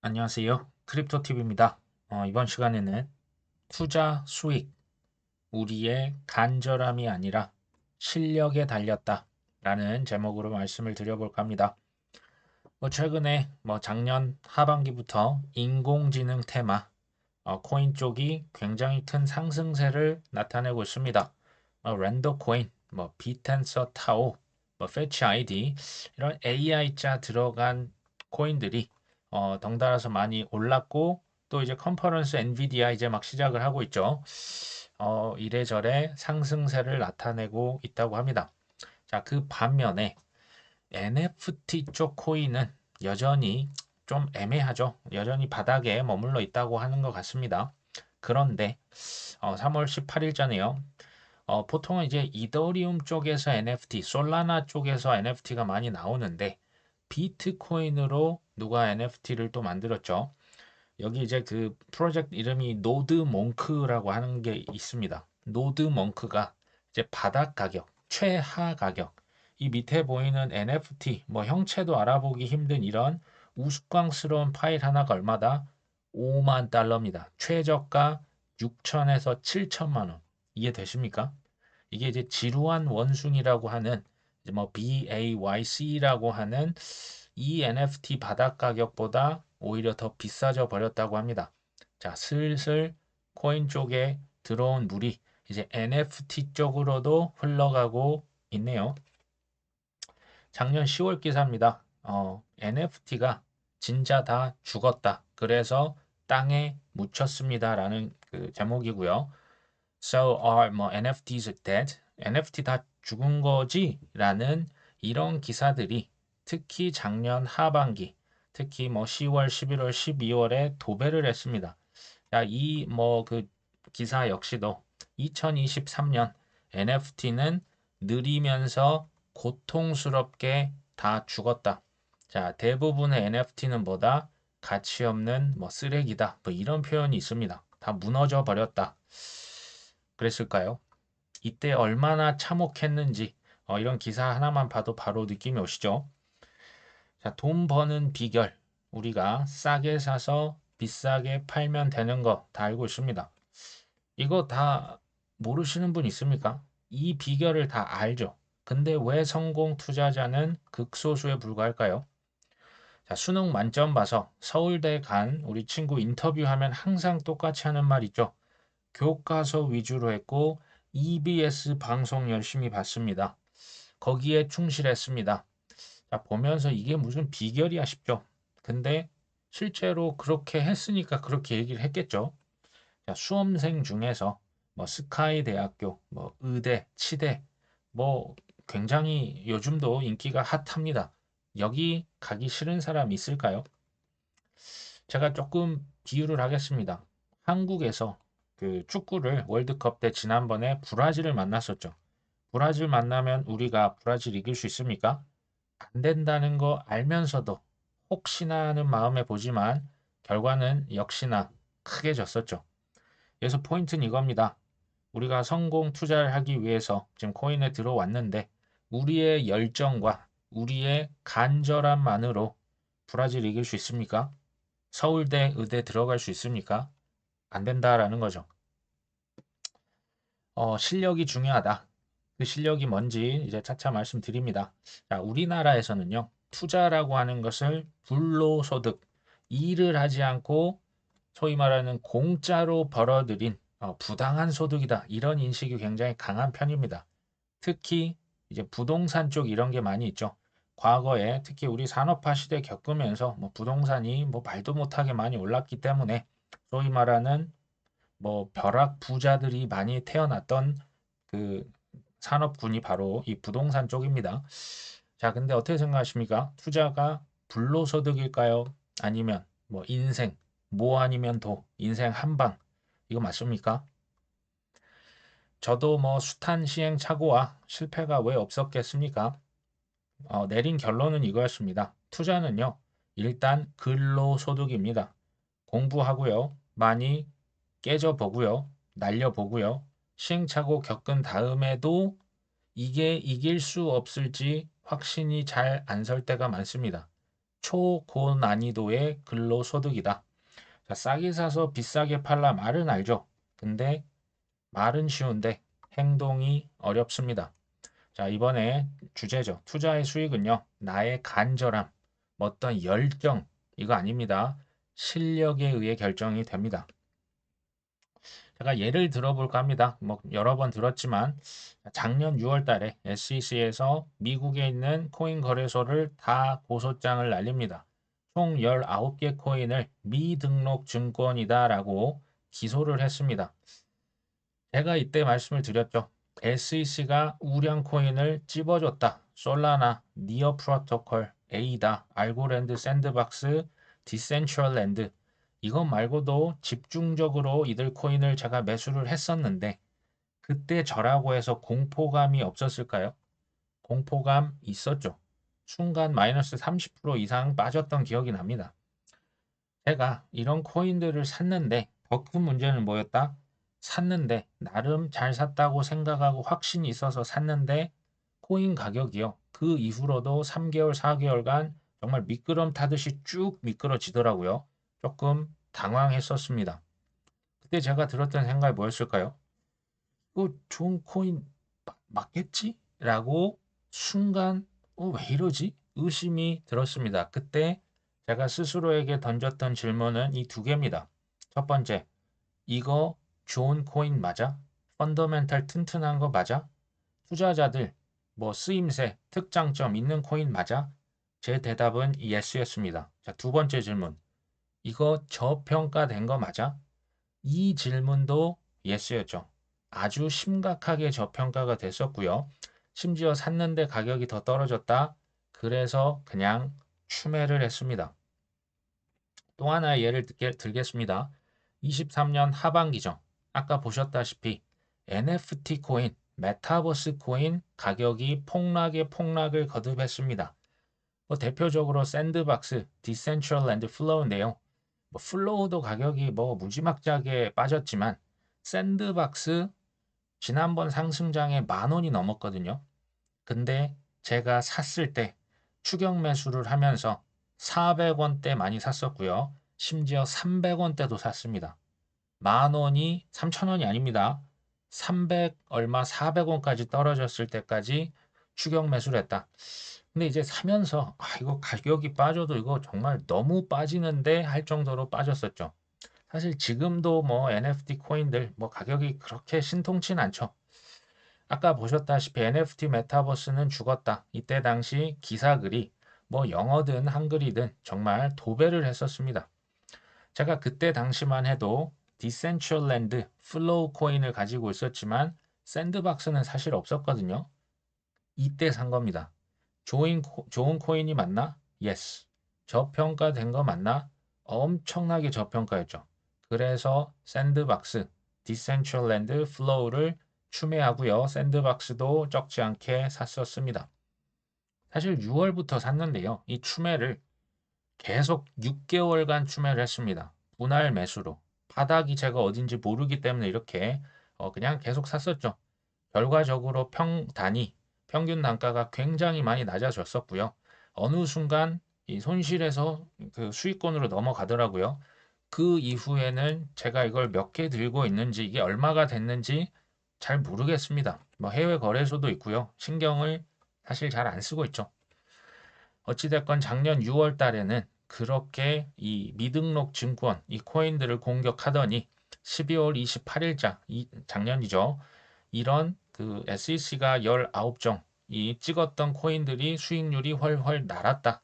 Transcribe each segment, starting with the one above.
안녕하세요. 크립토TV입니다. 이번 시간에는 투자 수익, 우리의 간절함이 아니라 실력에 달렸다 라는 제목으로 말씀을 드려볼까 합니다. 최근에 작년 하반기부터 인공지능 테마, 코인 쪽이 굉장히 큰 상승세를 나타내고 있습니다. 랜더 코인, 비텐서 타오, 패치 아이디 이런 AI자 들어간 코인들이 덩달아서 많이 올랐고 또 이제 컨퍼런스 엔비디아 이제 막 시작을 하고 있죠. 이래저래 상승세를 나타내고 있다고 합니다. 자, 그 반면에 NFT 쪽 코인은 여전히 좀 애매하죠. 여전히 바닥에 머물러 있다고 하는 것 같습니다. 그런데 3월 18일자네요. 보통은 이제 이더리움 쪽에서 NFT, 솔라나 쪽에서 NFT가 많이 나오는데 비트코인으로 누가 NFT를 또 만들었죠. 여기 이제 그 프로젝트 이름이 노드 몽크라고 하는 게 있습니다. 노드 몽크가 이제 바닥 가격, 최하 가격, 이 밑에 보이는 NFT, 형체도 알아보기 힘든 이런 우스꽝스러운 파일 하나가 얼마다? 5만 달러입니다. 최저가 6천에서 7천만 원. 이해되십니까? 이게 이제 지루한 원숭이라고 하는 이제 BAYC라고 하는 이 NFT 바닥 가격보다 오히려 더 비싸져 버렸다고 합니다. 자, 슬슬 코인 쪽에 들어온 물이 이제 NFT 쪽으로도 흘러가고 있네요. 작년 10월 기사입니다. NFT가 진짜 다 죽었다. 그래서 땅에 묻혔습니다라는 그 제목이고요. So are NFTs dead? NFT 다 죽은 거지? 라는 이런 기사들이 특히 작년 하반기, 특히 10월, 11월, 12월에 도배를 했습니다. 자, 이 그 기사 역시도 2023년 NFT는 느리면서 고통스럽게 다 죽었다. 자, 대부분의 NFT는 뭐다? 가치 없는 쓰레기다. 이런 표현이 있습니다. 다 무너져 버렸다. 그랬을까요? 이때 얼마나 참혹했는지 이런 기사 하나만 봐도 바로 느낌이 오시죠? 자, 돈 버는 비결. 우리가 싸게 사서 비싸게 팔면 되는 거 다 알고 있습니다. 이거 다 모르시는 분 있습니까? 이 비결을 다 알죠. 근데 왜 성공 투자자는 극소수에 불과할까요? 자, 수능 만점 봐서 서울대 간 우리 친구 인터뷰하면 항상 똑같이 하는 말 있죠. 교과서 위주로 했고 EBS 방송 열심히 봤습니다. 거기에 충실했습니다. 자, 보면서 이게 무슨 비결이야 싶죠. 근데 실제로 그렇게 했으니까 그렇게 얘기를 했겠죠. 자, 수험생 중에서 스카이 대학교, 의대, 치대, 뭐 굉장히 요즘도 인기가 핫합니다. 여기 가기 싫은 사람 있을까요? 제가 조금 비유를 하겠습니다. 한국에서 그 축구를 월드컵 때 지난번에 브라질을 만났었죠. 브라질 만나면 우리가 브라질 이길 수 있습니까? 안 된다는 거 알면서도 혹시나 하는 마음에 보지만 결과는 역시나 크게 졌었죠. 그래서 포인트는 이겁니다. 우리가 성공 투자를 하기 위해서 지금 코인에 들어왔는데 우리의 열정과 우리의 간절함만으로 브라질 이길 수 있습니까? 서울대, 의대 들어갈 수 있습니까? 안 된다라는 거죠. 실력이 중요하다. 그 실력이 뭔지 이제 차차 말씀드립니다. 자, 우리나라에서는요, 투자라고 하는 것을 불로소득, 일을 하지 않고 소위 말하는 공짜로 벌어들인 부당한 소득이다. 이런 인식이 굉장히 강한 편입니다. 특히 이제 부동산 쪽 이런 게 많이 있죠. 과거에 특히 우리 산업화 시대 겪으면서 부동산이 말도 못하게 많이 올랐기 때문에 소위 말하는 벼락 부자들이 많이 태어났던 그 산업군이 바로 이 부동산 쪽입니다. 자, 근데 어떻게 생각하십니까? 투자가 불로소득일까요? 아니면 인생, 뭐 아니면 도, 인생 한방, 이거 맞습니까? 저도 숱한 시행착오와 실패가 왜 없었겠습니까? 내린 결론은 이거였습니다. 투자는요, 일단 근로소득입니다. 공부하고요, 많이 깨져보고요, 날려보고요, 시행착오 겪은 다음에도 이게 이길 수 없을지 확신이 잘 안 설 때가 많습니다. 초고난이도의 근로소득이다. 자, 싸게 사서 비싸게 팔라 말은 알죠. 근데 말은 쉬운데 행동이 어렵습니다. 자, 이번에 주제죠. 투자의 수익은요. 나의 간절함, 어떤 열정, 이거 아닙니다. 실력에 의해 결정이 됩니다. 제가 예를 들어볼까 합니다. 뭐 여러 번 들었지만 작년 6월 달에 SEC에서 미국에 있는 코인 거래소를 다 고소장을 날립니다. 총 19개 코인을 미등록 증권이다라고 기소를 했습니다. 제가 이때 말씀을 드렸죠. SEC가 우량 코인을 찝어줬다. 솔라나, 니어 프로토콜, 에이다, 알고랜드 샌드박스, 디센트럴랜드 이것 말고도 집중적으로 이들 코인을 제가 매수를 했었는데 그때 저라고 해서 공포감이 없었을까요? 공포감 있었죠. 순간 마이너스 30% 이상 빠졌던 기억이 납니다. 제가 이런 코인들을 샀는데 더 큰 문제는 뭐였다? 샀는데 나름 잘 샀다고 생각하고 확신이 있어서 샀는데 코인 가격이요. 그 이후로도 3개월, 4개월간 정말 미끄럼 타듯이 쭉 미끄러지더라고요. 조금 당황했었습니다. 그때 제가 들었던 생각이 뭐였을까요? 이거 좋은 코인 맞겠지? 라고 순간 왜 이러지? 의심이 들었습니다. 그때 제가 스스로에게 던졌던 질문은 이 두 개입니다. 첫 번째, 이거 좋은 코인 맞아? 펀더멘탈 튼튼한 거 맞아? 투자자들 뭐 쓰임새, 특장점 있는 코인 맞아? 제 대답은 yes였습니다. 자, 두 번째 질문. 이거 저평가된 거 맞아? 이 질문도 yes였죠. 아주 심각하게 저평가가 됐었고요. 심지어 샀는데 가격이 더 떨어졌다. 그래서 그냥 추매를 했습니다. 또 하나의 예를 들겠습니다. 23년 하반기죠. 아까 보셨다시피 NFT 코인, 메타버스 코인 가격이 폭락을 거듭했습니다. 대표적으로 샌드박스, 디센트럴랜드 플로우인데요. 플로우도 가격이 무지막지하게 빠졌지만 샌드박스 지난번 상승장에 10,000원이 넘었거든요. 근데 제가 샀을 때 추격 매수를 하면서 400원대 많이 샀었고요. 심지어 300원대도 샀습니다. 10,000원이 3,000원이 아닙니다. 300 얼마 400원까지 떨어졌을 때까지 추격 매수를 했다. 근데 이제 사면서 이거 가격이 빠져도 이거 정말 너무 빠지는데 할 정도로 빠졌었죠. 사실 지금도 NFT 코인들 가격이 그렇게 신통치는 않죠. 아까 보셨다시피 NFT 메타버스는 죽었다. 이때 당시 기사글이 영어든 한글이든 정말 도배를 했었습니다. 제가 그때 당시만 해도 디센트럴랜드 플로우 코인을 가지고 있었지만 샌드박스는 사실 없었거든요. 이때 산 겁니다. 좋은 코인이 맞나? Yes. 저평가된 거 맞나? 엄청나게 저평가였죠. 그래서 샌드박스, 디센트럴랜드 플로우를 추매하고요. 샌드박스도 적지 않게 샀었습니다. 사실 6월부터 샀는데요. 이 추매를 계속 6개월간 추매를 했습니다. 분할 매수로. 바닥이 제가 어딘지 모르기 때문에 이렇게 그냥 계속 샀었죠. 결과적으로 평균 단가가 굉장히 많이 낮아졌었고요. 어느 순간 이 손실에서 그 수익권으로 넘어가더라고요. 그 이후에는 제가 이걸 몇 개 들고 있는지 이게 얼마가 됐는지 잘 모르겠습니다. 해외 거래소도 있고요. 신경을 사실 잘 안 쓰고 있죠. 어찌됐건 작년 6월 달에는 그렇게 이 미등록 증권, 이 코인들을 공격하더니 12월 28일자, 작년이죠. 이런 그 SEC가 19종 이 찍었던 코인들이 수익률이 훨훨 날았다.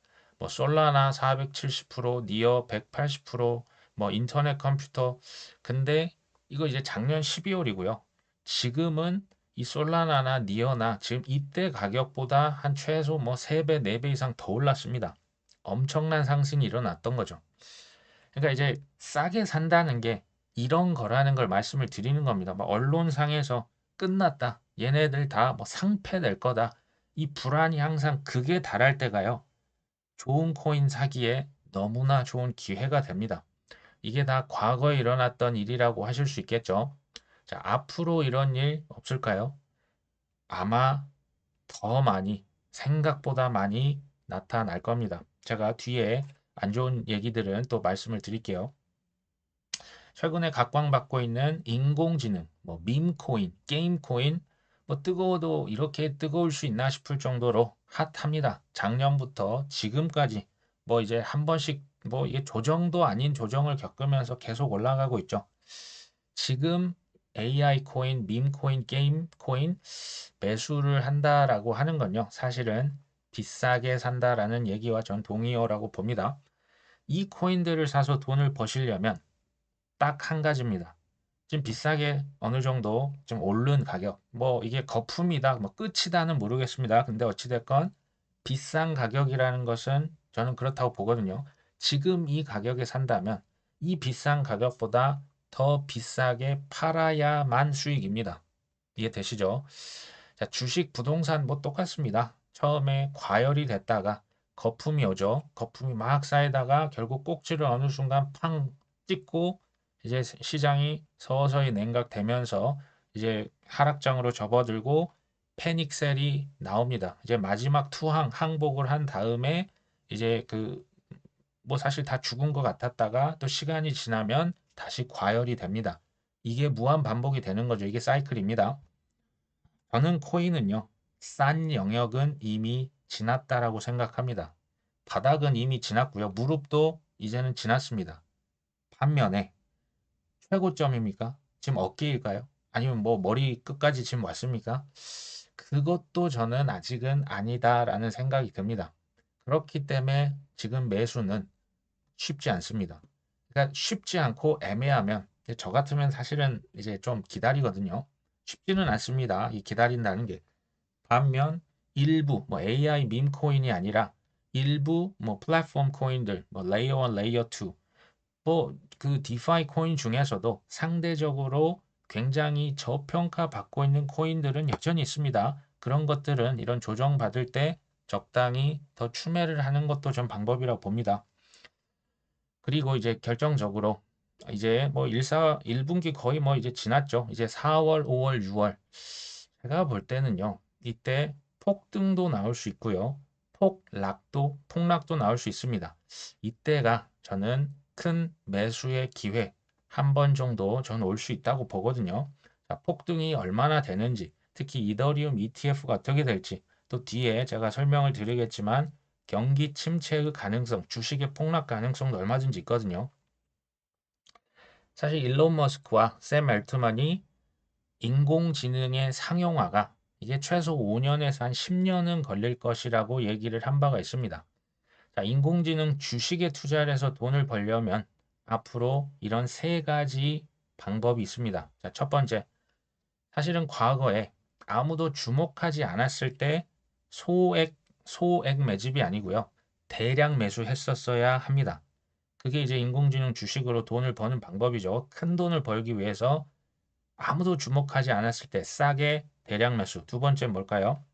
솔라나 470%, 니어 180%, 인터넷 컴퓨터. 근데 이거 이제 작년 12월이고요. 지금은 이 솔라나나 니어나 지금 이때 가격보다 한 최소 3배, 4배 이상 더 올랐습니다. 엄청난 상승이 일어났던 거죠. 그러니까 이제 싸게 산다는 게 이런 거라는 걸 말씀을 드리는 겁니다. 언론상에서 끝났다. 얘네들 다 상패 낼 거다. 이 불안이 항상 극에 달할 때가요. 좋은 코인 사기에 너무나 좋은 기회가 됩니다. 이게 다 과거에 일어났던 일이라고 하실 수 있겠죠. 자, 앞으로 이런 일 없을까요? 아마 더 많이, 생각보다 많이 나타날 겁니다. 제가 뒤에 안 좋은 얘기들은 또 말씀을 드릴게요. 최근에 각광받고 있는 인공지능, 뭐 밈코인, 게임코인, 뭐 뜨거워도 이렇게 뜨거울 수 있나 싶을 정도로 핫합니다. 작년부터 지금까지 뭐 이제 한 번씩 뭐 이게 조정도 아닌 조정을 겪으면서 계속 올라가고 있죠. 지금 AI 코인, 밈 코인, 게임 코인 매수를 한다라고 하는 건요. 사실은 비싸게 산다라는 얘기와 전 동의어라고 봅니다. 이 코인들을 사서 돈을 버시려면 딱 한 가지입니다. 지금 비싸게 어느 정도 좀 오른 가격, 뭐 이게 거품이다, 뭐 끝이다는 모르겠습니다. 근데 어찌됐건 비싼 가격이라는 것은 저는 그렇다고 보거든요. 지금 이 가격에 산다면 이 비싼 가격보다 더 비싸게 팔아야만 수익입니다. 이해되시죠? 자, 주식, 부동산 뭐 똑같습니다. 처음에 과열이 됐다가 거품이 오죠. 거품이 막 쌓이다가 결국 꼭지를 어느 순간 팡 찍고 이제 시장이 서서히 냉각되면서 이제 하락장으로 접어들고 패닉셀이 나옵니다. 이제 마지막 투항, 항복을 한 다음에 이제 뭐 사실 다 죽은 것 같았다가 또 시간이 지나면 다시 과열이 됩니다. 이게 무한 반복이 되는 거죠. 이게 사이클입니다. 저는 코인은요, 싼 영역은 이미 지났다라고 생각합니다. 바닥은 이미 지났고요. 무릎도 이제는 지났습니다. 반면에 최고점입니까? 지금 어깨일까요? 아니면 뭐 머리 끝까지 지금 왔습니까? 그것도 저는 아직은 아니다라는 생각이 듭니다. 그렇기 때문에 지금 매수는 쉽지 않습니다. 그러니까 쉽지 않고 애매하면 저 같으면 사실은 이제 좀 기다리거든요. 쉽지는 않습니다. 이 기다린다는 게. 반면 일부 뭐 AI 밈 코인이 아니라 일부 뭐 플랫폼 코인들 뭐 레이어 1, 레이어 2 뭐 디파이 코인 중에서도 상대적으로 굉장히 저평가 받고 있는 코인들은 여전히 있습니다. 그런 것들은 이런 조정 받을 때 적당히 더 추매를 하는 것도 전 방법이라고 봅니다. 그리고 이제 결정적으로 이제 뭐 1분기 거의 뭐 이제 지났죠. 이제 4월, 5월, 6월. 제가 볼 때는요. 이때 폭등도 나올 수 있고요. 폭락도 나올 수 있습니다. 이때가 저는 큰 매수의 기회 한 번 정도 저는 올 수 있다고 보거든요. 자, 폭등이 얼마나 되는지, 특히 이더리움 ETF가 어떻게 될지 또 뒤에 제가 설명을 드리겠지만 경기 침체의 가능성, 주식의 폭락 가능성도 얼마든지 있거든요. 사실 일론 머스크와 샘 알트만이 인공지능의 상용화가 이게 최소 5년에서 한 10년은 걸릴 것이라고 얘기를 한 바가 있습니다. 자, 인공지능 주식에 투자를 해서 돈을 벌려면 앞으로 이런 세 가지 방법이 있습니다. 자, 첫 번째, 사실은 과거에 아무도 주목하지 않았을 때 소액, 소액 매집이 아니고요. 대량 매수했었어야 합니다. 그게 이제 인공지능 주식으로 돈을 버는 방법이죠. 큰 돈을 벌기 위해서 아무도 주목하지 않았을 때 싸게 대량 매수. 두 번째 뭘까요?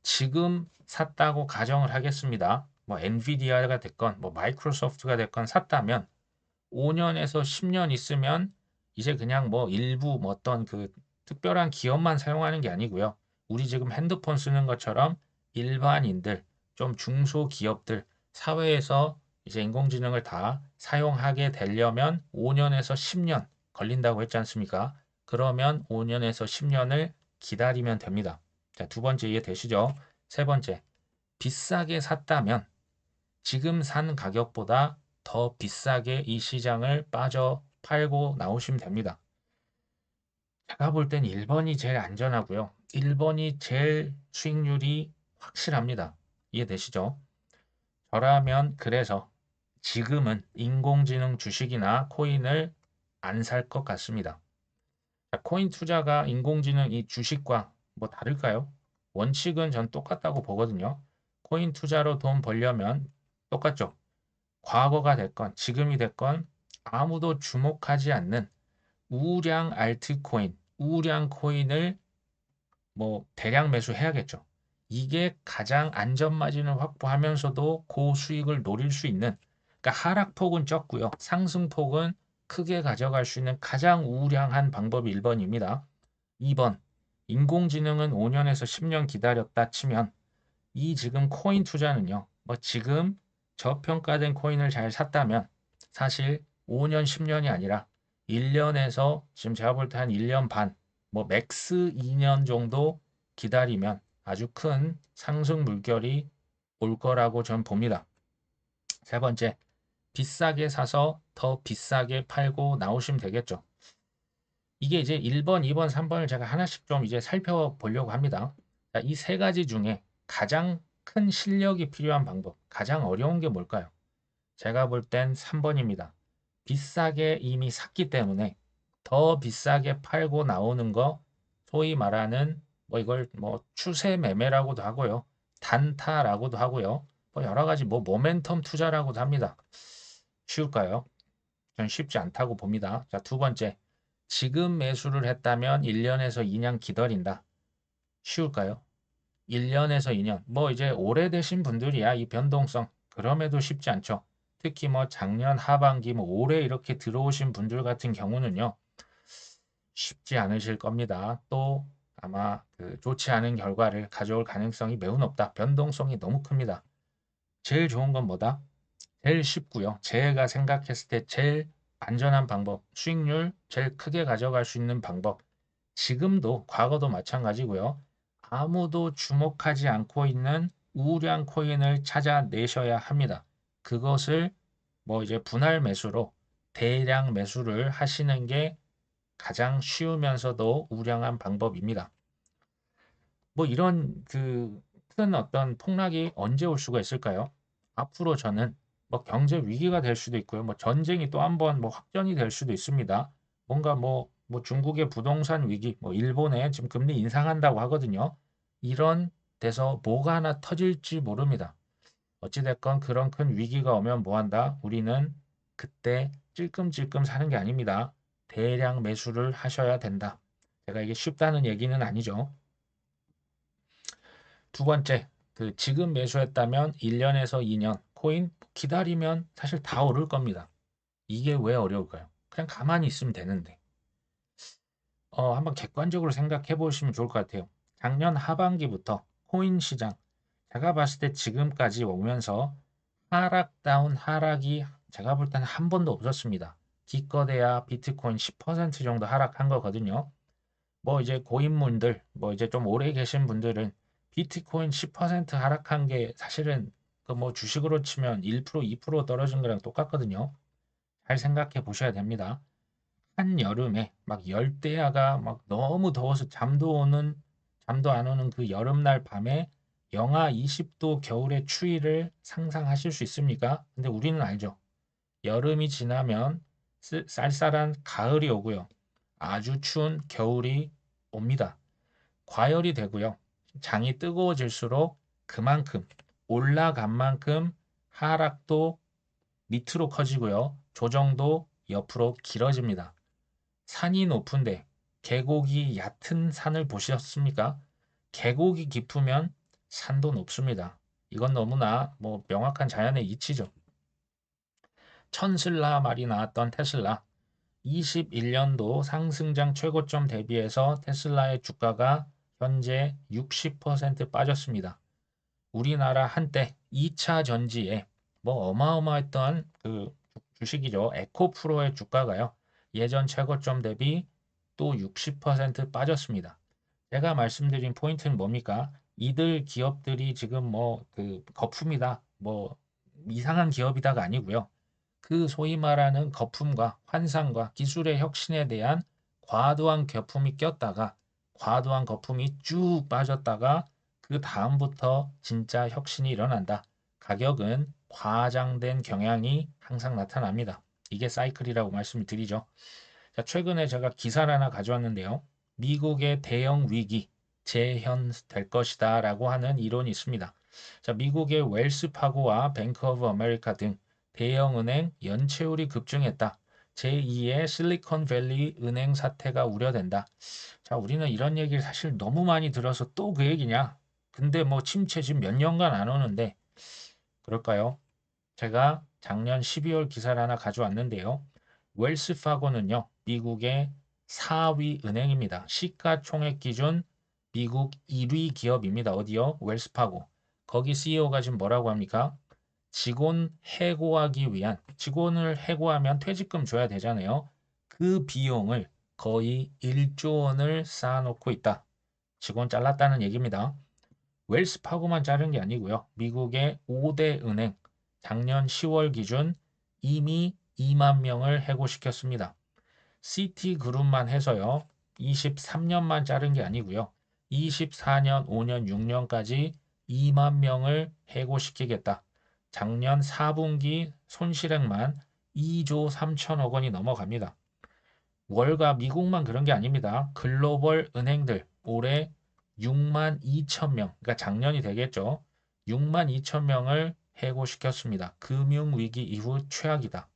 지금 샀다고 가정을 하겠습니다. 뭐 엔비디아가 됐건 뭐 마이크로소프트가 됐건 샀다면 5년에서 10년 있으면 이제 그냥 뭐 일부 뭐 어떤 특별한 기업만 사용하는 게 아니고요. 우리 지금 핸드폰 쓰는 것처럼 일반인들, 좀 중소기업들, 사회에서 이제 인공지능을 다 사용하게 되려면 5년에서 10년 걸린다고 했지 않습니까? 그러면 5년에서 10년을 기다리면 됩니다. 자, 두 번째 이해되시죠? 세 번째, 비싸게 샀다면 지금 산 가격보다 더 비싸게 이 시장을 빠져 팔고 나오시면 됩니다. 제가 볼 땐 1번이 제일 안전하고요. 1번이 제일 수익률이 확실합니다. 이해되시죠? 저라면 그래서 지금은 인공지능 주식이나 코인을 안 살 것 같습니다. 자, 코인 투자가 인공지능 이 주식과 뭐 다를까요? 원칙은 전 똑같다고 보거든요. 코인 투자로 돈 벌려면 똑같죠. 과거가 됐건 지금이 됐건 아무도 주목하지 않는 우량 알트코인, 우량 코인을 뭐 대량 매수해야겠죠. 이게 가장 안전 마진을 확보하면서도 고수익을 노릴 수 있는, 그러니까 하락폭은 적고요. 상승폭은 크게 가져갈 수 있는 가장 우량한 방법이 1번입니다. 2번, 인공지능은 5년에서 10년 기다렸다 치면 이 지금 코인 투자는요. 뭐 지금 저평가된 코인을 잘 샀다면 사실 5년, 10년이 아니라 1년에서 지금 제가 볼 때 한 1년 반, 뭐 맥스 2년 정도 기다리면 아주 큰 상승 물결이 올 거라고 저는 봅니다. 세 번째, 비싸게 사서 더 비싸게 팔고 나오시면 되겠죠. 이게 이제 1번, 2번, 3번을 제가 하나씩 좀 이제 살펴보려고 합니다. 이 세 가지 중에 가장 큰 실력이 필요한 방법, 가장 어려운 게 뭘까요? 제가 볼 땐 3번입니다. 비싸게 이미 샀기 때문에 더 비싸게 팔고 나오는 거, 소위 말하는 뭐 이걸 뭐 추세 매매라고도 하고요. 단타라고도 하고요. 뭐 여러 가지 뭐 모멘텀 투자라고도 합니다. 쉬울까요? 전 쉽지 않다고 봅니다. 자, 두 번째. 지금 매수를 했다면 1년에서 2년 기다린다. 쉬울까요? 1년에서 2년. 뭐 이제 오래되신 분들이야 이 변동성. 그럼에도 쉽지 않죠. 특히 뭐 작년 하반기 뭐 올해 이렇게 들어오신 분들 같은 경우는요. 쉽지 않으실 겁니다. 또 아마 그 좋지 않은 결과를 가져올 가능성이 매우 높다. 변동성이 너무 큽니다. 제일 좋은 건 뭐다? 제일 쉽고요. 제가 생각했을 때 제일 안전한 방법, 수익률 제일 크게 가져갈 수 있는 방법. 지금도 과거도 마찬가지고요. 아무도 주목하지 않고 있는 우량 코인을 찾아내셔야 합니다. 그것을 뭐 이제 분할 매수로 대량 매수를 하시는 게 가장 쉬우면서도 우량한 방법입니다. 뭐 이런 그 큰 어떤 폭락이 언제 올 수가 있을까요? 앞으로 저는 뭐 경제 위기가 될 수도 있고요. 뭐 전쟁이 또 한번 뭐 확전이 될 수도 있습니다. 뭔가 뭐 중국의 부동산 위기, 뭐 일본에 지금 금리 인상한다고 하거든요. 이런 데서 뭐가 하나 터질지 모릅니다. 어찌됐건 그런 큰 위기가 오면 뭐 한다? 우리는 그때 찔끔찔끔 사는 게 아닙니다. 대량 매수를 하셔야 된다. 제가 이게 쉽다는 얘기는 아니죠. 두 번째, 그 지금 매수했다면 1년에서 2년 코인 기다리면 사실 다 오를 겁니다. 이게 왜 어려울까요? 그냥 가만히 있으면 되는데. 한번 객관적으로 생각해 보시면 좋을 것 같아요. 작년 하반기부터 코인 시장, 제가 봤을 때 지금까지 오면서 하락다운 하락이 제가 볼 때는 한 번도 없었습니다. 기껏해야 비트코인 10% 정도 하락한 거거든요. 뭐 이제 고인물들, 뭐 이제 좀 오래 계신 분들은 비트코인 10% 하락한 게 사실은 그 뭐 주식으로 치면 1%, 2% 떨어진 거랑 똑같거든요. 잘 생각해 보셔야 됩니다. 한여름에 막 열대야가 막 너무 더워서 잠도 안 오는 그 여름날 밤에 영하 20도 겨울의 추위를 상상하실 수 있습니까? 근데 우리는 알죠. 여름이 지나면 쌀쌀한 가을이 오고요. 아주 추운 겨울이 옵니다. 과열이 되고요. 장이 뜨거워질수록 그만큼 올라간 만큼 하락도 밑으로 커지고요. 조정도 옆으로 길어집니다. 산이 높은데 계곡이 얕은 산을 보셨습니까? 계곡이 깊으면 산도 높습니다. 이건 너무나 뭐 명확한 자연의 이치죠. 천슬라 말이 나왔던 테슬라. 21년도 상승장 최고점 대비해서 테슬라의 주가가 현재 60% 빠졌습니다. 우리나라 한때 2차 전지에 뭐 어마어마했던 그 주식이죠. 에코프로의 주가가요. 예전 최고점 대비 또 60% 빠졌습니다. 제가 말씀드린 포인트는 뭡니까? 이들 기업들이 지금 뭐 그 거품이다. 뭐 이상한 기업이다가 아니고요. 그 소위 말하는 거품과 환상과 기술의 혁신에 대한 과도한 거품이 꼈다가 과도한 거품이 쭉 빠졌다가 그 다음부터 진짜 혁신이 일어난다. 가격은 과장된 경향이 항상 나타납니다. 이게 사이클이라고 말씀을 드리죠. 자, 최근에 제가 기사를 하나 가져왔는데요. 미국의 대형 위기 재현될 것이다 라고 하는 이론이 있습니다. 자, 미국의 웰스파고와 뱅크 오브 아메리카 등 대형 은행 연체율이 급증했다. 제2의 실리콘밸리 은행 사태가 우려된다. 자, 우리는 이런 얘기를 사실 너무 많이 들어서 또 그 얘기냐? 근데 뭐 침체 지금 몇 년간 안 오는데 그럴까요? 제가 작년 12월 기사를 하나 가져왔는데요. 웰스파고는요, 미국의 4위 은행입니다. 시가총액 기준 미국 1위 기업입니다. 어디요? 웰스파고. 거기 CEO가 지금 뭐라고 합니까? 직원 해고하기 위한, 직원을 해고하면 퇴직금 줘야 되잖아요. 그 비용을 거의 1조 원을 쌓아놓고 있다. 직원 잘랐다는 얘기입니다. 웰스파고만 자른 게 아니고요. 미국의 5대 은행 작년 10월 기준 이미 2만 명을 해고시켰습니다. 시티그룹만 해서요. 23년만 자른 게 아니고요. 24년, 5년, 6년까지 2만 명을 해고시키겠다. 작년 4분기 손실액만 2조 3천억 원이 넘어갑니다. 월가 미국만 그런 게 아닙니다. 글로벌 은행들 올해 6만 2천 명, 그러니까 작년이 되겠죠. 6만 2천 명을 해고시켰습니다. 금융위기 이후 최악이다.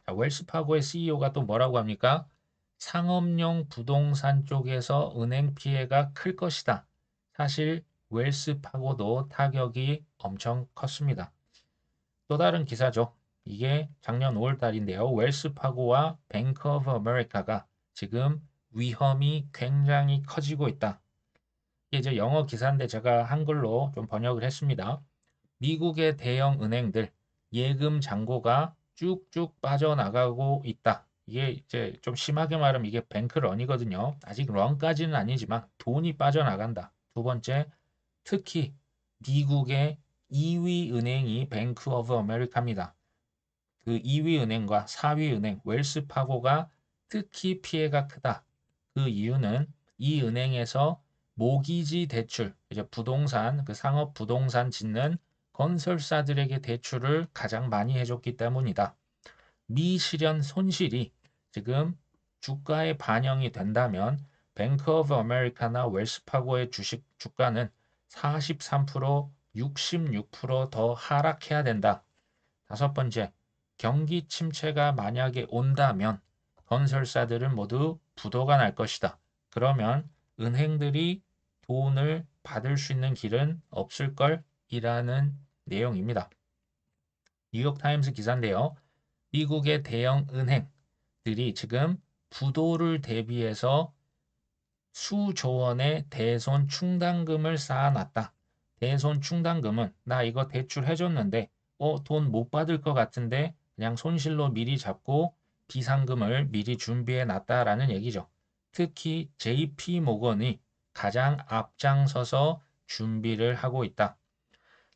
자, 웰스파고의 CEO가 또 뭐라고 합니까? 상업용 부동산 쪽에서 은행 피해가 클 것이다. 사실 웰스파고도 타격이 엄청 컸습니다. 또 다른 기사죠. 이게 작년 5월 달인데요. 웰스파고와 뱅크 오브 아메리카가 지금 위험이 굉장히 커지고 있다. 이게 이제 영어 기사인데 제가 한글로 좀 번역을 했습니다. 미국의 대형 은행들 예금 잔고가 쭉쭉 빠져나가고 있다. 이게 이제 좀 심하게 말하면 이게 뱅크런이거든요. 아직 런까지는 아니지만 돈이 빠져나간다. 두 번째, 특히 미국의 2위 은행이 뱅크 오브 아메리카입니다. 그 2위 은행과 4위 은행 웰스파고가 특히 피해가 크다. 그 이유는 이 은행에서 모기지 대출, 이제 부동산, 그 상업 부동산 짓는 건설사들에게 대출을 가장 많이 해줬기 때문이다. 미실현 손실이 지금 주가에 반영이 된다면 뱅크 오브 아메리카나 웰스파고의 주식 주가는 43%, 66%더 하락해야 된다. 다섯 번째, 경기 침체가 만약에 온다면 건설사들은 모두 부도가 날 것이다. 그러면 은행들이 돈을 받을 수 있는 길은 없을 걸이라는 내용입니다. 뉴욕타임스 기사인데요. 미국의 대형 은행들이 지금 부도를 대비해서 수조 원의 대손 충당금을 쌓아놨다. 대손 충당금은 나 이거 대출 해줬는데 돈 못 받을 것 같은데 그냥 손실로 미리 잡고 비상금을 미리 준비해 놨다라는 얘기죠. 특히 JP 모건이 가장 앞장서서 준비를 하고 있다.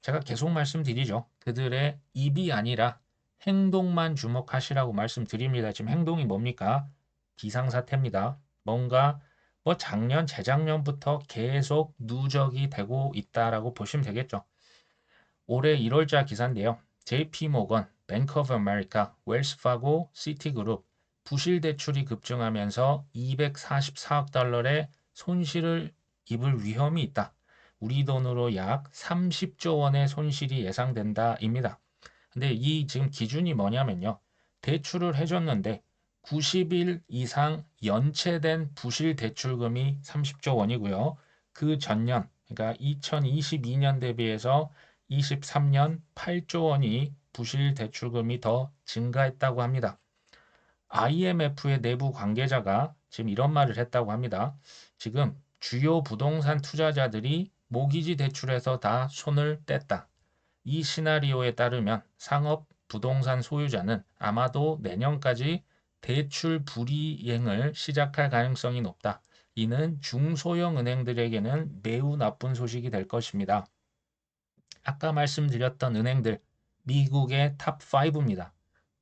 제가 계속 말씀드리죠. 그들의 입이 아니라 행동만 주목하시라고 말씀드립니다. 지금 행동이 뭡니까? 비상사태입니다. 뭔가 작년, 재작년부터 계속 누적이 되고 있다라고 보시면 되겠죠. 올해 1월자 기사인데요. JP 모건, 뱅크 오브 아메리카, 웰스파고, 시티그룹 부실 대출이 급증하면서 244억 달러의 손실을 입을 위험이 있다. 우리 돈으로 약 30조 원의 손실이 예상된다입니다. 근데 이 지금 기준이 뭐냐면요. 대출을 해줬는데 90일 이상 연체된 부실 대출금이 30조 원이고요. 그 전년, 그러니까 2022년 대비해서 23년 8조 원이 부실 대출금이 더 증가했다고 합니다. IMF의 내부 관계자가 지금 이런 말을 했다고 합니다. 지금 주요 부동산 투자자들이 모기지 대출에서 다 손을 뗐다. 이 시나리오에 따르면 상업 부동산 소유자는 아마도 내년까지 대출 불이행을 시작할 가능성이 높다. 이는 중소형 은행들에게는 매우 나쁜 소식이 될 것입니다. 아까 말씀드렸던 은행들, 미국의 탑5입니다.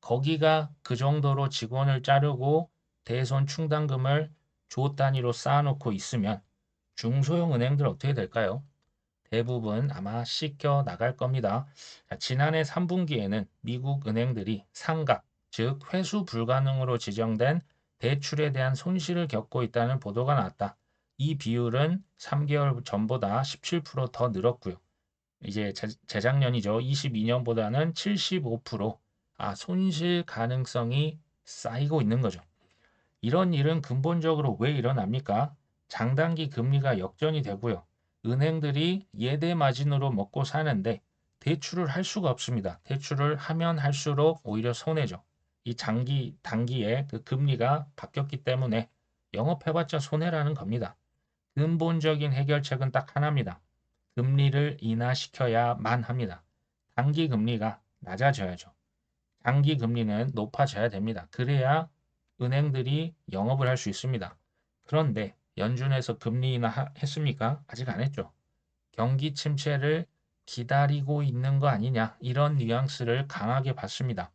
거기가 그 정도로 직원을 자르고 대손 충당금을 조 단위로 쌓아놓고 있으면 중소형 은행들 어떻게 될까요? 대부분 아마 씻겨 나갈 겁니다. 지난해 3분기에는 미국 은행들이 상각, 즉 회수 불가능으로 지정된 대출에 대한 손실을 겪고 있다는 보도가 나왔다. 이 비율은 3개월 전보다 17%더 늘었고요. 이제 재작년이죠. 22년보다는 75%, 손실 가능성이 쌓이고 있는 거죠. 이런 일은 근본적으로 왜 일어납니까? 장단기 금리가 역전이 되고요. 은행들이 예대 마진으로 먹고 사는데 대출을 할 수가 없습니다. 대출을 하면 할수록 오히려 손해죠. 이 단기에 그 금리가 바뀌었기 때문에 영업해봤자 손해라는 겁니다. 근본적인 해결책은 딱 하나입니다. 금리를 인하시켜야만 합니다. 장기 금리가 낮아져야죠. 장기 금리는 높아져야 됩니다. 그래야 은행들이 영업을 할 수 있습니다. 그런데 연준에서 금리 인하 했습니까? 아직 안 했죠. 경기 침체를 기다리고 있는 거 아니냐 이런 뉘앙스를 강하게 봤습니다.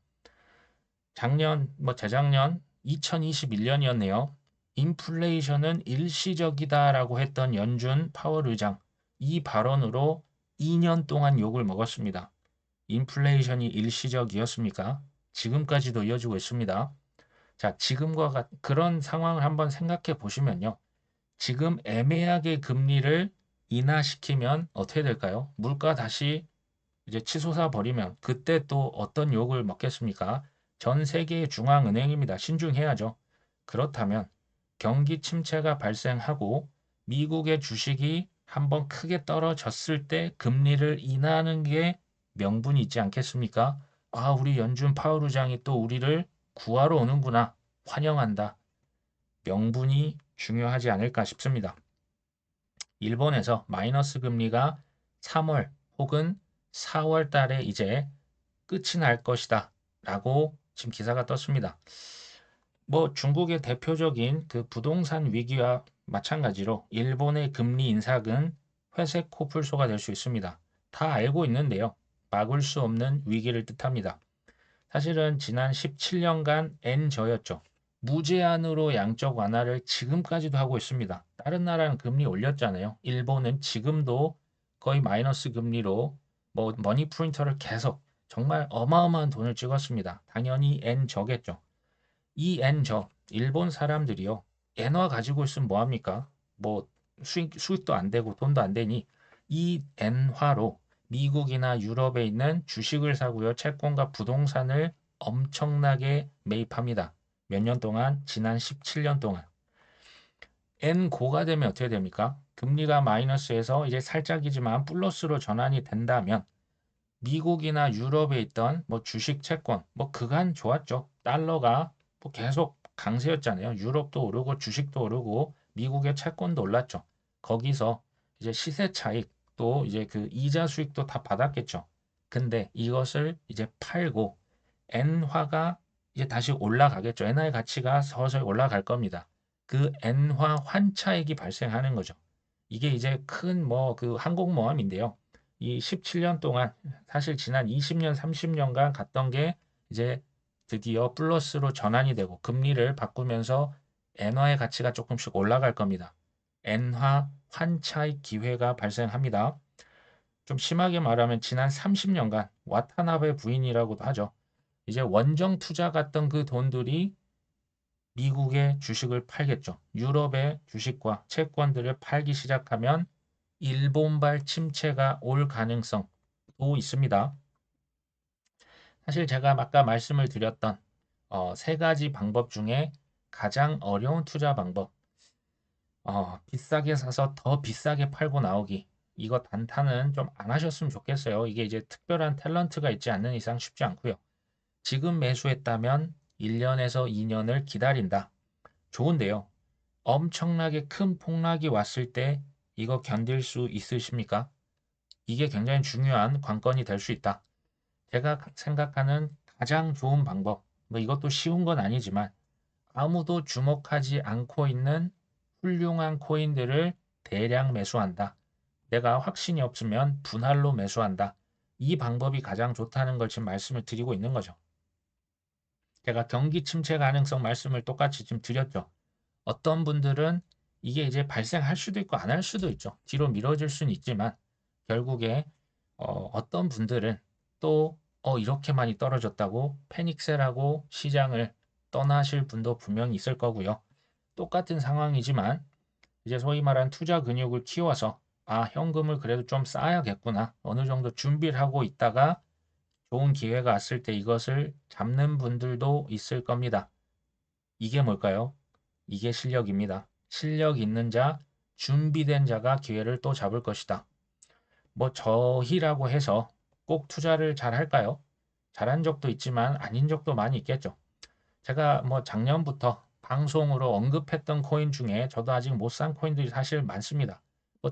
작년 재작년 2021년이었네요. 인플레이션은 일시적이다라고 했던 연준 파월 의장 이 발언으로 2년 동안 욕을 먹었습니다. 인플레이션이 일시적이었습니까? 지금까지도 이어지고 있습니다. 자, 지금과 그런 상황을 한번 생각해 보시면요. 지금 애매하게 금리를 인하시키면 어떻게 될까요? 물가 다시 이제 치솟아 버리면 그때 또 어떤 욕을 먹겠습니까? 전 세계의 중앙은행입니다. 신중해야죠. 그렇다면 경기 침체가 발생하고 미국의 주식이 한번 크게 떨어졌을 때 금리를 인하하는 게 명분이 있지 않겠습니까? 아, 우리 연준 파월 의장이 또 우리를 구하러 오는구나. 환영한다. 명분이 중요하지 않을까 싶습니다. 일본에서 마이너스 금리가 3월 혹은 4월 달에 이제 끝이 날 것이다 라고 지금 기사가 떴습니다. 중국의 대표적인 그 부동산 위기와 마찬가지로 일본의 금리 인상은 회색 코뿔소가 될 수 있습니다. 다 알고 있는데요. 막을 수 없는 위기를 뜻합니다. 사실은 지난 17년간 N저였죠. 무제한으로 양적 완화를 지금까지도 하고 있습니다. 다른 나라는 금리 올렸잖아요. 일본은 지금도 거의 마이너스 금리로 머니 프린터를 계속 정말 어마어마한 돈을 찍었습니다. 당연히 N저겠죠. 이 N저 일본 사람들이요. 엔화 가지고 있으면 뭐 합니까? 수익도 안 되고 돈도 안 되니 이 엔화로 미국이나 유럽에 있는 주식을 사고요. 채권과 부동산을 엄청나게 매입합니다. 몇 년 동안? 지난 17년 동안. N 고가 되면 어떻게 됩니까? 금리가 마이너스에서 이제 살짝이지만 플러스로 전환이 된다면 미국이나 유럽에 있던 주식 채권 그간 좋았죠. 달러가 계속 강세였잖아요. 유럽도 오르고 주식도 오르고 미국의 채권도 올랐죠. 거기서 이제 시세 차익 또 이제 그 이자 수익도 다 받았겠죠. 근데 이것을 이제 팔고 엔화가 이제 다시 올라가겠죠. 엔화의 가치가 서서히 올라갈 겁니다. 그 엔화 환차익이 발생하는 거죠. 이게 이제 큰 그 항공모함인데요. 이 17년 동안 사실 지난 20년, 30년간 갔던 게 이제 드디어 플러스로 전환이 되고 금리를 바꾸면서 엔화의 가치가 조금씩 올라갈 겁니다. 엔화 환차익 기회가 발생합니다. 좀 심하게 말하면 지난 30년간 와타나베 부인이라고도 하죠. 이제 원정 투자 갔던 그 돈들이 미국의 주식을 팔겠죠. 유럽의 주식과 채권들을 팔기 시작하면 일본발 침체가 올 가능성도 있습니다. 사실 제가 아까 말씀을 드렸던 세 가지 방법 중에 가장 어려운 투자 방법, 비싸게 사서 더 비싸게 팔고 나오기. 이거 단타는 좀 안 하셨으면 좋겠어요. 이게 이제 특별한 탤런트가 있지 않는 이상 쉽지 않고요. 지금 매수했다면 1년에서 2년을 기다린다. 좋은데요. 엄청나게 큰 폭락이 왔을 때 이거 견딜 수 있으십니까? 이게 굉장히 중요한 관건이 될 수 있다. 제가 생각하는 가장 좋은 방법, 이것도 쉬운 건 아니지만 아무도 주목하지 않고 있는 훌륭한 코인들을 대량 매수한다. 내가 확신이 없으면 분할로 매수한다. 이 방법이 가장 좋다는 걸 지금 말씀을 드리고 있는 거죠. 제가 경기 침체 가능성 말씀을 똑같이 지금 드렸죠. 어떤 분들은 이게 이제 발생할 수도 있고 안 할 수도 있죠. 뒤로 미뤄질 수는 있지만 결국에 어떤 분들은 또 이렇게 많이 떨어졌다고 패닉셀하고 시장을 떠나실 분도 분명히 있을 거고요. 똑같은 상황이지만 이제 소위 말하는 투자 근육을 키워서 현금을 그래도 좀 쌓아야겠구나. 어느 정도 준비를 하고 있다가 좋은 기회가 왔을 때 이것을 잡는 분들도 있을 겁니다. 이게 뭘까요? 이게 실력입니다. 실력 있는 자, 준비된 자가 기회를 또 잡을 것이다. 저희라고 해서 꼭 투자를 잘 할까요? 잘한 적도 있지만 아닌 적도 많이 있겠죠. 제가 작년부터 방송으로 언급했던 코인 중에 저도 아직 못 산 코인들이 사실 많습니다.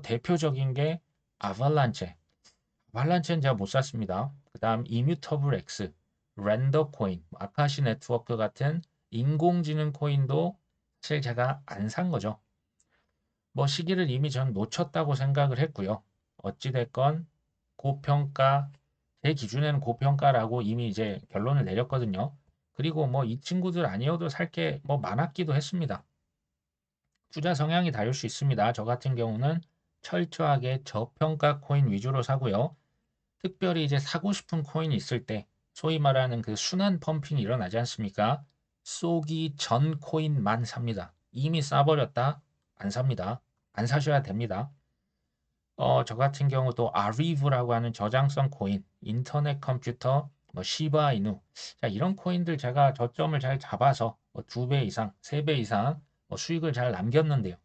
대표적인 게 아발란체. 아발란체는 제가 못 샀습니다. 그 다음 이뮤터블 X, 렌더 코인, 아카시 네트워크 같은 인공지능 코인도 사실 제가 안 산 거죠. 뭐 시기를 이미 전 놓쳤다고 생각을 했고요. 어찌됐건 고평가, 제 기준에는 고평가라고 이미 이제 결론을 내렸거든요. 그리고 뭐 이 친구들 아니어도 살 게 뭐 많았기도 했습니다. 투자 성향이 다를 수 있습니다. 저 같은 경우는 철저하게 저평가 코인 위주로 사고요. 특별히 이제 사고 싶은 코인이 있을 때 소위 말하는 그 순환 펌핑이 일어나지 않습니까? 쏘기 전 코인만 삽니다. 이미 싸버렸다? 안 삽니다. 안 사셔야 됩니다. 저 같은 경우도 아리브라고 하는 저장성 코인, 인터넷 컴퓨터, 뭐 시바이누, 자 이런 코인들 제가 저점을 잘 잡아서 뭐 2배 이상, 3배 이상 뭐 수익을 잘 남겼는데요.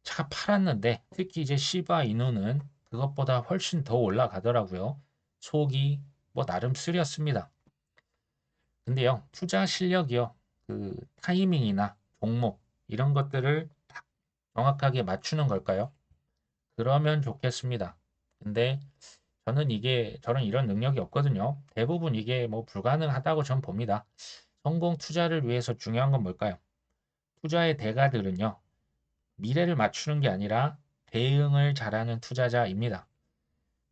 제가 팔았는데 특히 이제 시바이누는 그것보다 훨씬 더 올라가더라고요. 속이 뭐 나름 쓰렸습니다. 근데요, 투자 실력이요, 그 타이밍이나 종목 이런 것들을 딱 정확하게 맞추는 걸까요? 그러면 좋겠습니다. 근데 저는 이게 저는 이런 능력이 없거든요. 대부분 이게 뭐 불가능하다고 전 봅니다. 성공 투자를 위해서 중요한 건 뭘까요? 투자의 대가들은요. 미래를 맞추는 게 아니라 대응을 잘하는 투자자입니다.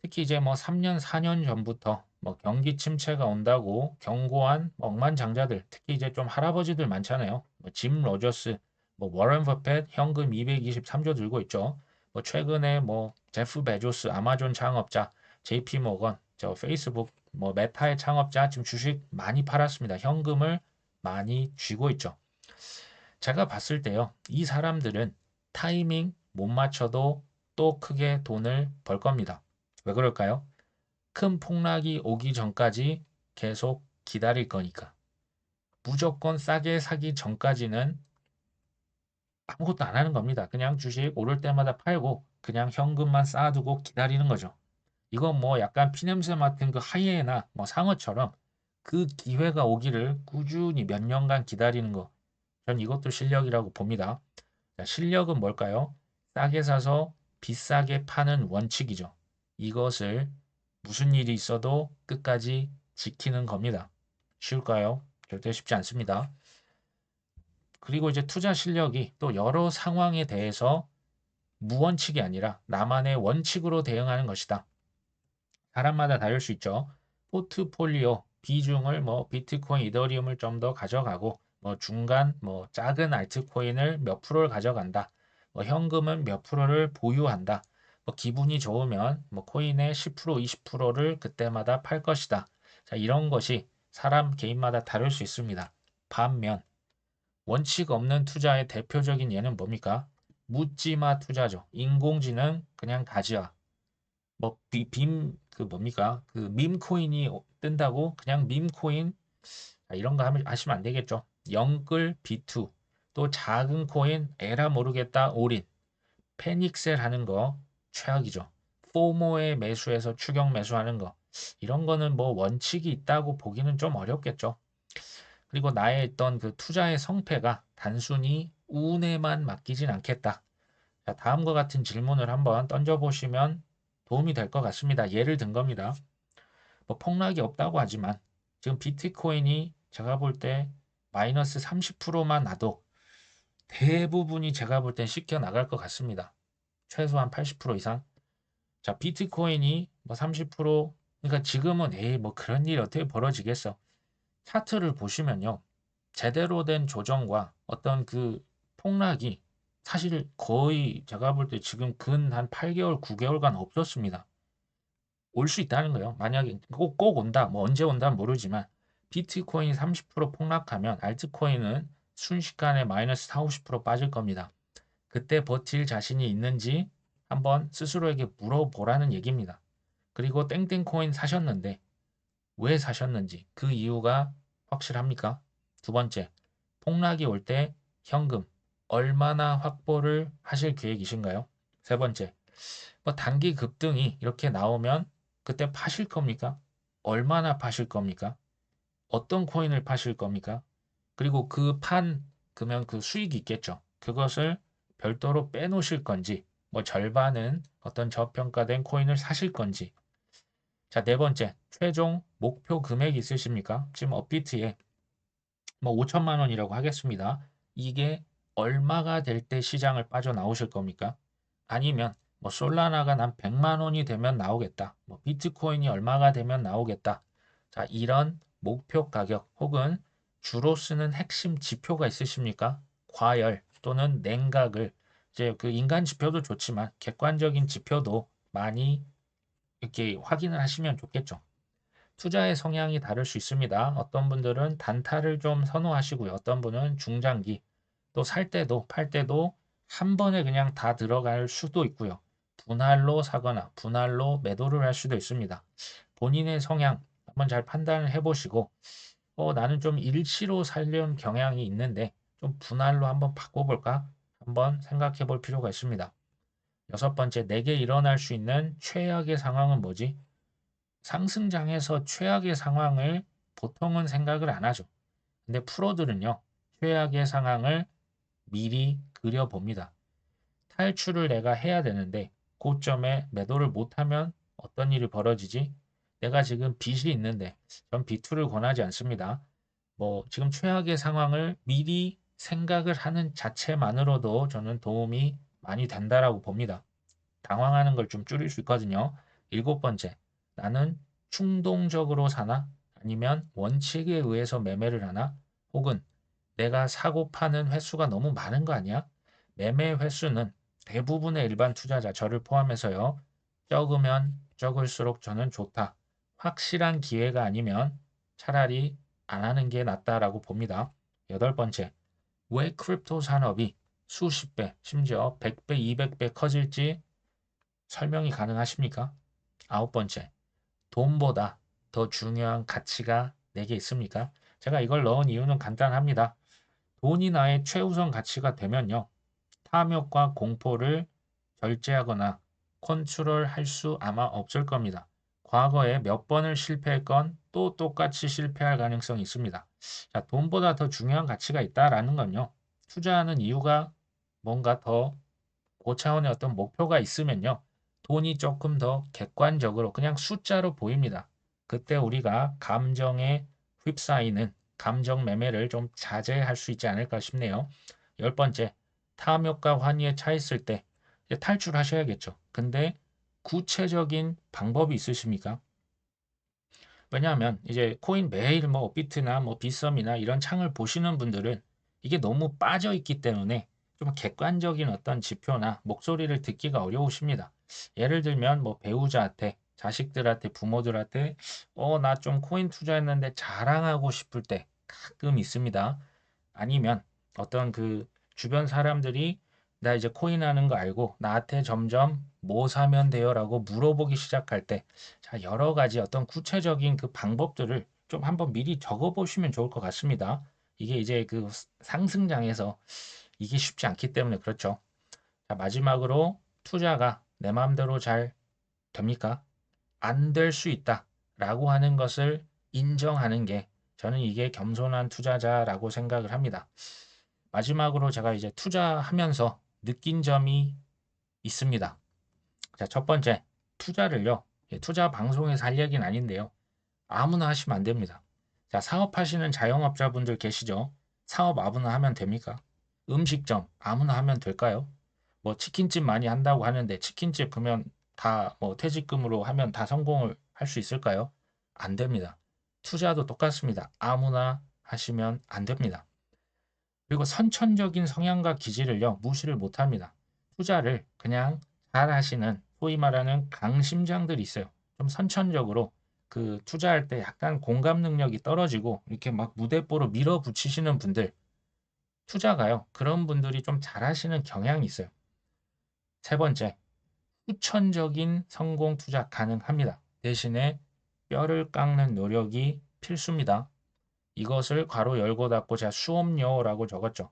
특히 이제 뭐 3년, 4년 전부터 뭐 경기 침체가 온다고 경고한 뭐 억만장자들, 특히 이제 좀 할아버지들 많잖아요. 뭐짐 로저스, 뭐 워런 버핏 현금 223조 들고 있죠. 뭐 최근에 뭐 제프 베조스 아마존 창업자, JP 모건, 저 페이스북, 뭐 메타의 창업자 지금 주식 많이 팔았습니다. 현금을 많이 쥐고 있죠. 제가 봤을 때요. 이 사람들은 타이밍 못 맞춰도 또 크게 돈을 벌 겁니다. 왜 그럴까요? 큰 폭락이 오기 전까지 계속 기다릴 거니까. 무조건 싸게 사기 전까지는 아무것도 안 하는 겁니다. 그냥 주식 오를 때마다 팔고 그냥 현금만 쌓아두고 기다리는 거죠. 이건 뭐 약간 피냄새 맡은 그 하이에나 뭐 상어처럼 그 기회가 오기를 꾸준히 몇 년간 기다리는 거. 전 이것도 실력이라고 봅니다. 자, 실력은 뭘까요? 싸게 사서 비싸게 파는 원칙이죠. 이것을 무슨 일이 있어도 끝까지 지키는 겁니다. 쉬울까요? 절대 쉽지 않습니다. 그리고 이제 투자 실력이 또 여러 상황에 대해서 무원칙이 아니라 나만의 원칙으로 대응하는 것이다. 사람마다 다를 수 있죠. 포트폴리오 비중을 뭐 비트코인, 이더리움을 좀 더 가져가고 뭐 중간 뭐 작은 알트코인을 몇 프로를 가져간다. 뭐 현금은 몇 프로를 보유한다. 뭐 기분이 좋으면 뭐 코인의 10%, 20%를 그때마다 팔 것이다. 자, 이런 것이 사람 개인마다 다를 수 있습니다. 반면 원칙 없는 투자의 대표적인 예는 뭡니까? 묻지마 투자죠. 인공지능 그냥 가지와. 뭐 그 뭡니까? 그 밈코인이 뜬다고 그냥 밈코인 이런 거 하시면 안 되겠죠. 영끌 비투 또 작은 코인 에라 모르겠다 올인 패닉셀 하는 거 최악이죠. 포모에 매수해서 추격 매수하는 거 이런 거는 뭐 원칙이 있다고 보기는 좀 어렵겠죠. 그리고 나의 어떤 그 투자의 성패가 단순히 운에만 맡기진 않겠다. 자, 다음과 같은 질문을 한번 던져보시면 도움이 될 것 같습니다. 예를 든 겁니다. 뭐 폭락이 없다고 하지만 지금 비트코인이 제가 볼 때 마이너스 30%만 나도 대부분이 제가 볼 땐 씻겨 나갈 것 같습니다. 최소한 80% 이상. 자, 비트코인이 뭐 30%, 그러니까 지금은 에이 뭐 그런 일이 어떻게 벌어지겠어. 차트를 보시면요. 제대로 된 조정과 어떤 그 폭락이 사실 거의 제가 볼 때 지금 근 한 8개월, 9개월간 없었습니다. 올 수 있다는 거예요. 만약에 꼭 온다, 뭐 언제 온다는 모르지만 비트코인이 30% 폭락하면 알트코인은 순식간에 마이너스 4, 50% 빠질 겁니다. 그때 버틸 자신이 있는지 한번 스스로에게 물어보라는 얘기입니다. 그리고 땡땡 코인 사셨는데 왜 사셨는지 그 이유가 확실합니까? 두 번째, 폭락이 올 때 현금 얼마나 확보를 하실 계획이신가요? 세 번째, 뭐 단기 급등이 이렇게 나오면 그때 파실 겁니까? 얼마나 파실 겁니까? 어떤 코인을 파실 겁니까? 그리고 그러면 그 수익이 있겠죠. 그것을 별도로 빼놓으실 건지, 뭐 절반은 어떤 저평가된 코인을 사실 건지, 자, 네 번째, 최종 목표 금액이 있으십니까? 지금 업비트에 뭐 5천만 원이라고 하겠습니다. 이게 얼마가 될 때 시장을 빠져나오실 겁니까? 아니면 뭐 솔라나가 난 100만 원이 되면 나오겠다. 뭐 비트코인이 얼마가 되면 나오겠다. 자, 이런 목표 가격 혹은 주로 쓰는 핵심 지표가 있으십니까? 과열 또는 냉각을 이제 그 인간 지표도 좋지만 객관적인 지표도 많이 이렇게 확인을 하시면 좋겠죠. 투자의 성향이 다를 수 있습니다. 어떤 분들은 단타를 좀 선호하시고요. 어떤 분은 중장기, 또 살 때도 팔 때도 한 번에 그냥 다 들어갈 수도 있고요. 분할로 사거나 분할로 매도를 할 수도 있습니다. 본인의 성향 한번 잘 판단을 해보시고, 나는 좀 일시로 살려는 경향이 있는데 좀 분할로 한번 바꿔볼까? 한번 생각해 볼 필요가 있습니다. 여섯 번째, 내게 일어날 수 있는 최악의 상황은 뭐지? 상승장에서 최악의 상황을 보통은 생각을 안 하죠. 근데 프로들은요, 최악의 상황을 미리 그려봅니다. 탈출을 내가 해야 되는데 고점에 매도를 못하면 어떤 일이 벌어지지? 내가 지금 빚이 있는데 전 비투를 권하지 않습니다. 뭐 지금 최악의 상황을 미리 생각을 하는 자체만으로도 저는 도움이 많이 된다라고 봅니다. 당황하는 걸 좀 줄일 수 있거든요. 일곱 번째, 나는 충동적으로 사나? 아니면 원칙에 의해서 매매를 하나? 혹은 내가 사고 파는 횟수가 너무 많은 거 아니야? 매매 횟수는 대부분의 일반 투자자, 저를 포함해서요. 적으면 적을수록 저는 좋다. 확실한 기회가 아니면 차라리 안 하는 게 낫다라고 봅니다. 여덟 번째, 왜 크립토 산업이 수십 배, 심지어 100배, 200배 커질지 설명이 가능하십니까? 아홉 번째, 돈보다 더 중요한 가치가 내게 있습니까? 제가 이걸 넣은 이유는 간단합니다. 돈이 나의 최우선 가치가 되면요. 탐욕과 공포를 절제하거나 컨트롤할 수 아마 없을 겁니다. 과거에 몇 번을 실패했건 또 똑같이 실패할 가능성이 있습니다. 자, 돈보다 더 중요한 가치가 있다라는 건요. 투자하는 이유가 뭔가 더 고차원의 어떤 목표가 있으면요. 돈이 조금 더 객관적으로 그냥 숫자로 보입니다. 그때 우리가 감정에 휩싸이는 감정 매매를 좀 자제할 수 있지 않을까 싶네요. 열 번째, 탐욕과 환희에 차 있을 때 이제 탈출하셔야겠죠. 근데 구체적인 방법이 있으십니까? 왜냐하면 이제 코인 매일 뭐 비트나 뭐 비썸이나 이런 창을 보시는 분들은 이게 너무 빠져 있기 때문에 좀 객관적인 어떤 지표나 목소리를 듣기가 어려우십니다. 예를 들면 뭐 배우자한테, 자식들한테, 부모들한테 나 좀 코인 투자했는데 자랑하고 싶을 때 가끔 있습니다. 아니면 어떤 그 주변 사람들이 나 이제 코인 하는 거 알고 나한테 점점 뭐 사면 돼요라고 물어보기 시작할 때 자, 여러 가지 어떤 구체적인 그 방법들을 좀 한번 미리 적어 보시면 좋을 것 같습니다. 이게 이제 그 상승장에서 이게 쉽지 않기 때문에 그렇죠. 자, 마지막으로 투자가 내 마음대로 잘 됩니까? 안 될 수 있다라고 하는 것을 인정하는 게 저는 이게 겸손한 투자자라고 생각을 합니다. 마지막으로 제가 이제 투자하면서 느낀 점이 있습니다. 자, 첫 번째, 투자를요. 투자 방송에서 할 얘기는 아닌데요. 아무나 하시면 안 됩니다. 자, 사업하시는 자영업자분들 계시죠? 사업 아무나 하면 됩니까? 음식점 아무나 하면 될까요? 뭐 치킨집 많이 한다고 하는데 치킨집 그러면 다 뭐 퇴직금으로 하면 다 성공을 할 수 있을까요? 안 됩니다. 투자도 똑같습니다. 아무나 하시면 안 됩니다. 그리고 선천적인 성향과 기질을요, 무시를 못 합니다. 투자를 그냥 잘 하시는 소위 말하는 강심장들이 있어요. 좀 선천적으로 그 투자할 때 약간 공감 능력이 떨어지고 이렇게 막 무대뽀로 밀어붙이시는 분들, 투자가요, 그런 분들이 좀 잘하시는 경향이 있어요. 세 번째, 후천적인 성공 투자 가능합니다. 대신에 뼈를 깎는 노력이 필수입니다. 이것을 괄호 열고 닫고 제가 수업료라고 적었죠.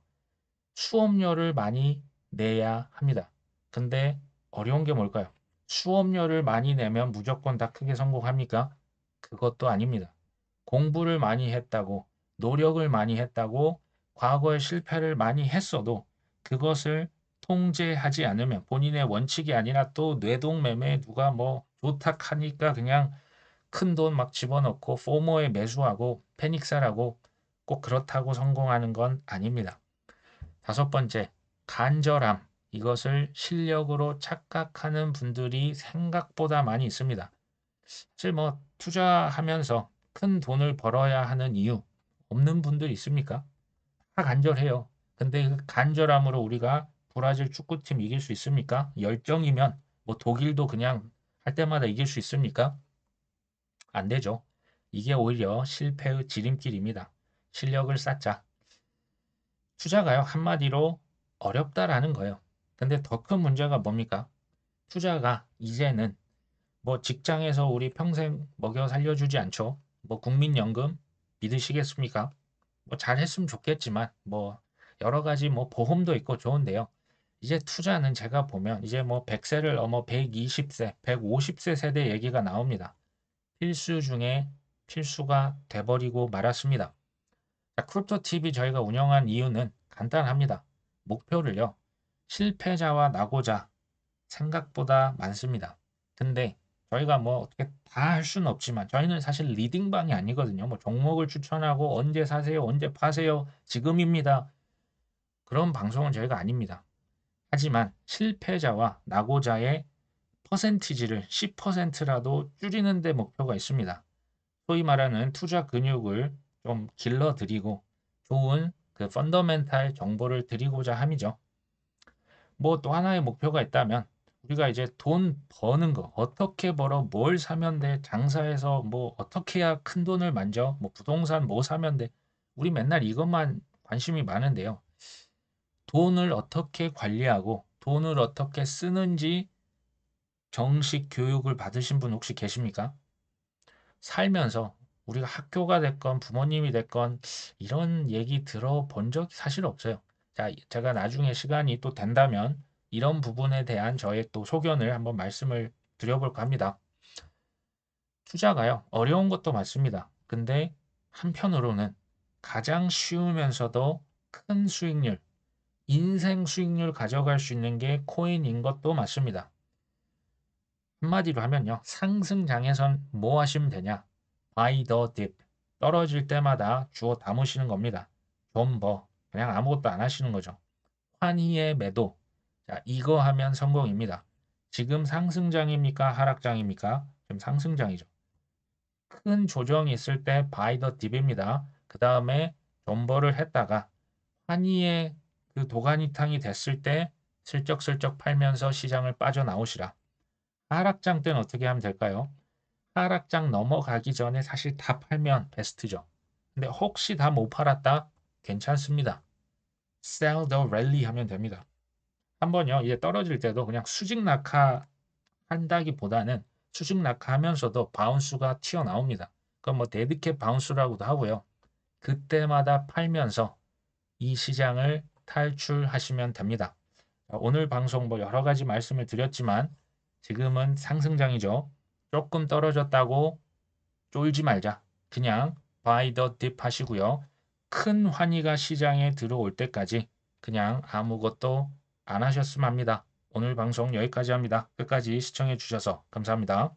수업료를 많이 내야 합니다. 근데 어려운 게 뭘까요? 수업료를 많이 내면 무조건 다 크게 성공합니까? 그것도 아닙니다. 공부를 많이 했다고, 노력을 많이 했다고, 과거에 실패를 많이 했어도 그것을 통제하지 않으면 본인의 원칙이 아니라 또 뇌동매매에 누가 뭐 좋다 하니까 그냥 큰 돈 막 집어넣고 포모에 매수하고 패닉 사라고 꼭 그렇다고 성공하는 건 아닙니다. 다섯 번째, 간절함. 이것을 실력으로 착각하는 분들이 생각보다 많이 있습니다. 사실 뭐 투자하면서 큰 돈을 벌어야 하는 이유 없는 분들 있습니까? 다 간절해요. 근데 그 간절함으로 우리가 브라질 축구팀 이길 수 있습니까? 열정이면 뭐 독일도 그냥 할 때마다 이길 수 있습니까? 안 되죠. 이게 오히려 실패의 지름길입니다. 실력을 쌓자. 투자가요, 한마디로 어렵다라는 거예요. 근데 더 큰 문제가 뭡니까? 투자가 이제는 뭐 직장에서 우리 평생 먹여 살려주지 않죠. 뭐 국민연금 믿으시겠습니까? 뭐 잘했으면 좋겠지만 뭐 여러 가지 뭐 보험도 있고 좋은데요. 이제 투자는 제가 보면 이제 뭐 100세를 넘어 120세, 150세 세대 얘기가 나옵니다. 필수 중에 필수가 돼버리고 말았습니다. 자, 크립토 TV 저희가 운영한 이유는 간단합니다. 목표를요. 실패자와 나고자 생각보다 많습니다. 근데 저희가 뭐 어떻게 다 할 수는 없지만 저희는 사실 리딩방이 아니거든요. 뭐 종목을 추천하고 언제 사세요, 언제 파세요, 지금입니다. 그런 방송은 저희가 아닙니다. 하지만 실패자와 나고자의 퍼센티지를 10%라도 줄이는 데 목표가 있습니다. 소위 말하는 투자 근육을 좀 길러드리고 좋은 그 펀더멘탈 정보를 드리고자 함이죠. 뭐 또 하나의 목표가 있다면 우리가 이제 돈 버는 거 어떻게 벌어 뭘 사면 돼 장사해서 뭐 어떻게 해야 큰 돈을 만져 뭐 부동산 뭐 사면 돼 우리 맨날 이것만 관심이 많은데요. 돈을 어떻게 관리하고 돈을 어떻게 쓰는지 정식 교육을 받으신 분 혹시 계십니까? 살면서 우리가 학교가 됐건 부모님이 됐건 이런 얘기 들어본 적 사실 없어요. 자, 제가 나중에 시간이 또 된다면 이런 부분에 대한 저의 또 소견을 한번 말씀을 드려볼까 합니다. 투자가요, 어려운 것도 맞습니다. 근데 한편으로는 가장 쉬우면서도 큰 수익률, 인생 수익률 가져갈 수 있는 게 코인인 것도 맞습니다. 한마디로 하면요. 상승장에선 뭐 하시면 되냐? Buy the dip. 떨어질 때마다 주워 담으시는 겁니다. 좀 그냥 아무것도 안 하시는 거죠. 환희의 매도. 자, 이거 하면 성공입니다. 지금 상승장입니까? 하락장입니까? 지금 상승장이죠. 큰 조정이 있을 때 Buy the dip입니다. 그 다음에 존버를 했다가 환희의 그 도가니탕이 됐을 때 슬쩍슬쩍 팔면서 시장을 빠져나오시라. 하락장 때는 어떻게 하면 될까요? 하락장 넘어가기 전에 사실 다 팔면 베스트죠. 근데 혹시 다 못 팔았다? 괜찮습니다. Sell the rally 하면 됩니다. 한번요, 이제 떨어질 때도 그냥 수직 낙하 한다기보다는 수직 낙하하면서도 바운스가 튀어나옵니다. 그건 뭐 데드캣 바운스라고도 하고요. 그때마다 팔면서 이 시장을 탈출하시면 됩니다. 오늘 방송 뭐 여러 가지 말씀을 드렸지만 지금은 상승장이죠. 조금 떨어졌다고 쫄지 말자. 그냥 buy the dip 하시고요. 큰 환희가 시장에 들어올 때까지 그냥 아무것도 안 하셨으면 합니다. 오늘 방송 여기까지 합니다. 끝까지 시청해 주셔서 감사합니다.